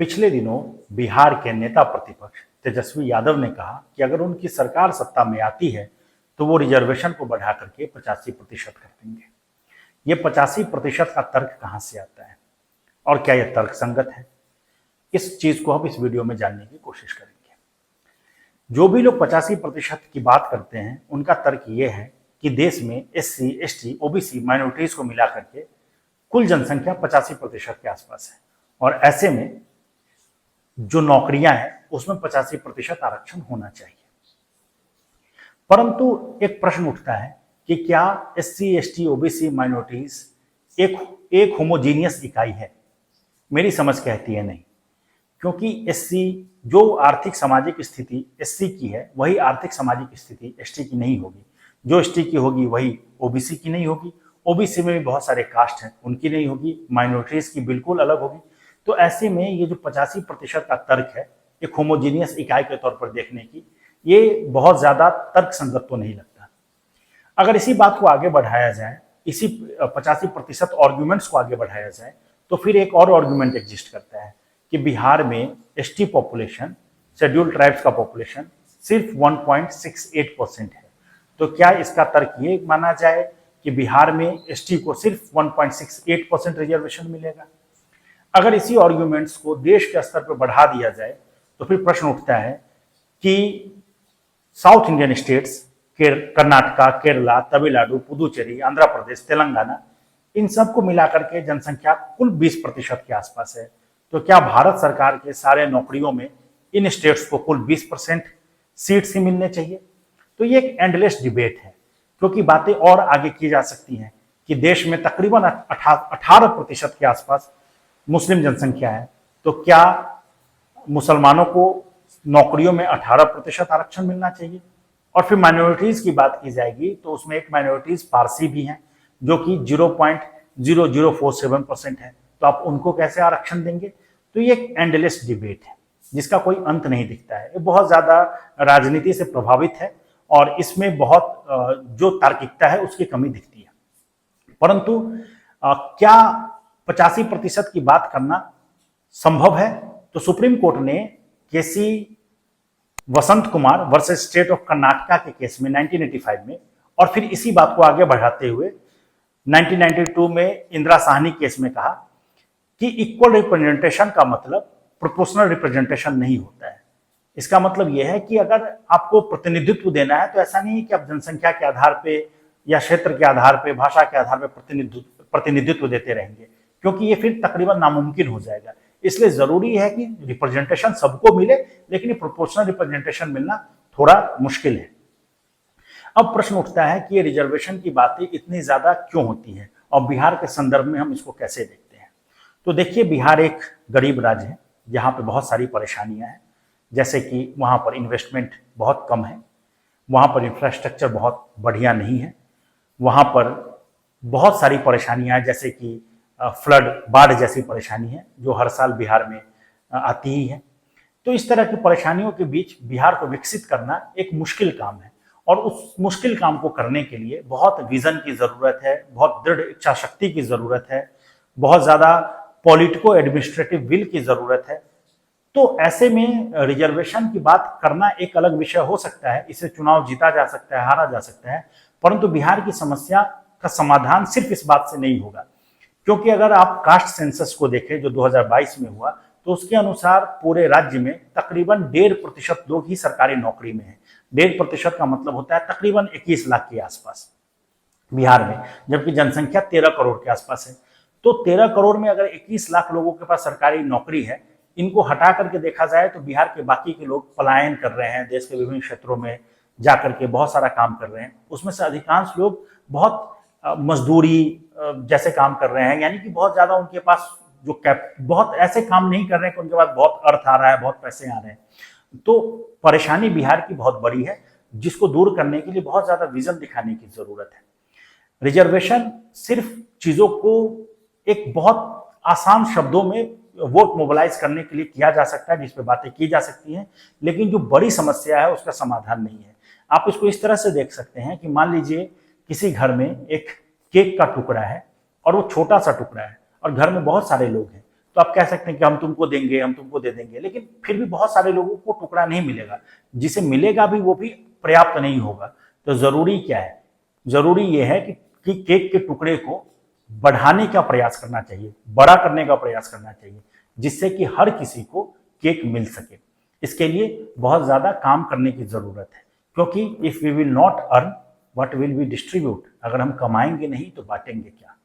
पिछले दिनों बिहार के नेता प्रतिपक्ष तेजस्वी यादव ने कहा कि अगर उनकी सरकार सत्ता में आती है तो वो रिजर्वेशन को बढ़ा करके 85% कर देंगे। ये 85% का तर्क कहां से आता है और क्या यह तर्क संगत है, इस चीज को हम इस वीडियो में जानने की कोशिश करेंगे। जो भी लोग 85% की बात करते हैं उनका तर्क ये है कि देश में SC, ST, OBC माइनॉरिटीज को मिला करके कुल जनसंख्या 85% के आसपास है और ऐसे में जो नौकरियां हैं उसमें 85% आरक्षण होना चाहिए। परंतु एक प्रश्न उठता है कि क्या SC, ST, OBC माइनॉरिटीज एक होमोजीनियस इकाई है? मेरी समझ कहती है नहीं, क्योंकि SC जो आर्थिक सामाजिक स्थिति SC की है वही आर्थिक सामाजिक स्थिति ST की नहीं होगी, जो ST की होगी वही OBC की नहीं होगी, OBC में भी बहुत सारे कास्ट हैं उनकी नहीं होगी, माइनॉरिटीज की बिल्कुल अलग होगी। तो ऐसे में ये जो 85% का तर्क है एक होमोजीनियस इकाई के तौर पर देखने की, ये बहुत ज्यादा तर्क संगत तो नहीं लगता। अगर इसी बात को आगे बढ़ाया जाए, इसी 85% आर्ग्यूमेंट्स को आगे बढ़ाया जाए तो फिर एक और आर्ग्यूमेंट एग्जिस्ट करता है कि बिहार में ST पॉपुलेशन, शेड्यूल ट्राइब्स का पॉपुलेशन सिर्फ 1.68% है। तो क्या इसका तर्क ये माना जाए कि बिहार में ST को सिर्फ 1.68% रिजर्वेशन मिलेगा? अगर इसी आर्ग्यूमेंट्स को देश के स्तर पर बढ़ा दिया जाए तो फिर प्रश्न उठता है कि south Indian states Karnataka, Kerala, Tamil Nadu, Puducherry, Andhra Pradesh, Telangana, इन सबको मिलाकर के जनसंख्या कुल 20% के आसपास है। तो क्या भारत सरकार के सारे नौकरियों में इन स्टेट्स को कुल 20% सीट्स ही मिलने चाहिए? तो ये एक एंडलेस डिबेट है, क्योंकि बातें और आगे की जा सकती हैं कि देश में तकरीबन 18% के आसपास मुस्लिम जनसंख्या है। तो क्या मुसलमानों को नौकरियों में 18% आरक्षण मिलना चाहिए? और फिर माइनॉरिटीज की बात की जाएगी तो उसमें एक माइनॉरिटीज पारसी भी हैं जो कि 0.0047% है। तो आप उनको कैसे आरक्षण देंगे? तो ये एक एंडलेस डिबेट है जिसका कोई अंत नहीं दिखता है। ये बहुत ज्यादा राजनीति से प्रभावित है और इसमें बहुत जो तार्किकता है उसकी कमी दिखती है। परंतु क्या 85% की बात करना संभव है? तो सुप्रीम कोर्ट ने K C Vasanth Kumar versus state of Karnataka के केस में 1985 में, और फिर इसी बात को आगे बढ़ाते हुए 1992 में इंदिरा साहनी केस में कहा कि इक्वल रिप्रेजेंटेशन का मतलब प्रोपोर्शनल रिप्रेजेंटेशन नहीं होता है। इसका मतलब यह है कि अगर आपको प्रतिनिधित्व देना है तो ऐसा नहीं है कि आप जनसंख्या के आधार पे या क्षेत्र के आधार पे, भाषा के आधार पे प्रतिनिधित्व देते रहेंगे, क्योंकि ये फिर तकरीबन नामुमकिन हो जाएगा। इसलिए जरूरी है कि रिप्रेजेंटेशन सबको मिले, लेकिन ये प्रोपोर्शनल रिप्रेजेंटेशन मिलना थोड़ा मुश्किल है। अब प्रश्न उठता है कि ये रिजर्वेशन की बातें इतनी ज्यादा क्यों होती है और बिहार के संदर्भ में हम इसको कैसे देखते हैं? तो देखिए, बिहार एक गरीब राज्य है जहां पे बहुत सारी परेशानियां हैं, जैसे कि वहां पर इन्वेस्टमेंट बहुत कम है, वहां पर इंफ्रास्ट्रक्चर बहुत बढ़िया नहीं है, वहां पर बहुत सारी परेशानियां हैं, जैसे कि फ्लड, बाढ़ जैसी परेशानी है जो हर साल बिहार में आती ही है। तो इस तरह की परेशानियों के बीच बिहार को विकसित करना एक मुश्किल काम है और उस मुश्किल काम को करने के लिए बहुत विजन की जरूरत है, बहुत दृढ़ इच्छा शक्ति की जरूरत है, बहुत ज्यादा पॉलिटिको एडमिनिस्ट्रेटिव विल की जरूरत है। तो ऐसे में रिजर्वेशन की बात करना एक अलग विषय हो सकता है, इसे चुनाव जीता जा सकता है, हारा जा सकता है, परंतु बिहार की समस्या का समाधान सिर्फ इस बात से नहीं होगा। क्योंकि अगर आप कास्ट सेंसस को देखें जो 2022 में हुआ तो उसके अनुसार पूरे राज्य में तकरीबन 1.5% लोग ही सरकारी नौकरी में हैं। 1.5% का मतलब होता है तकरीबन 21 लाख के आसपास बिहार में, जबकि जनसंख्या 13 करोड़ के आसपास है। तो 13 करोड़ में अगर 21 लाख लोगों के पास सरकारी नौकरी है, इनको हटा करके देखा जाए तो बिहार के बाकी के लोग पलायन कर रहे हैं, देश के विभिन्न क्षेत्रों में जाकर के बहुत सारा काम कर रहे हैं। उसमें से अधिकांश लोग बहुत मजदूरी जैसे काम कर रहे हैं, यानी कि बहुत ज्यादा उनके पास जो बहुत ऐसे काम नहीं कर रहे हैं कि उनके पास बहुत अर्थ आ रहा है, बहुत पैसे आ रहे हैं। तो परेशानी बिहार की बहुत बड़ी है, जिसको दूर करने के लिए बहुत ज्यादा विजन दिखाने की जरूरत है। रिजर्वेशन सिर्फ चीजों को एक बहुत आसान शब्दों में वोट मोबिलाइज करने के लिए किया जा सकता है, जिसपे बातें की जा सकती हैं, लेकिन जो बड़ी समस्या है उसका समाधान नहीं है। आप इसको इस तरह से देख सकते हैं कि मान लीजिए किसी घर में एक केक का टुकड़ा है और वो छोटा सा टुकड़ा है और घर में बहुत सारे लोग हैं, तो आप कह सकते हैं कि हम तुमको देंगे, हम तुमको दे देंगे, लेकिन फिर भी बहुत सारे लोगों को टुकड़ा नहीं मिलेगा, जिसे मिलेगा भी वो भी पर्याप्त नहीं होगा। तो जरूरी क्या है, जरूरी ये है कि केक के टुकड़े को बढ़ाने का प्रयास करना चाहिए, बड़ा करने का प्रयास करना चाहिए, जिससे कि हर किसी को केक मिल सके। इसके लिए बहुत ज्यादा काम करने की जरूरत है, क्योंकि if we will not earn what will we distribute, अगर हम कमाएंगे नहीं तो बांटेंगे क्या।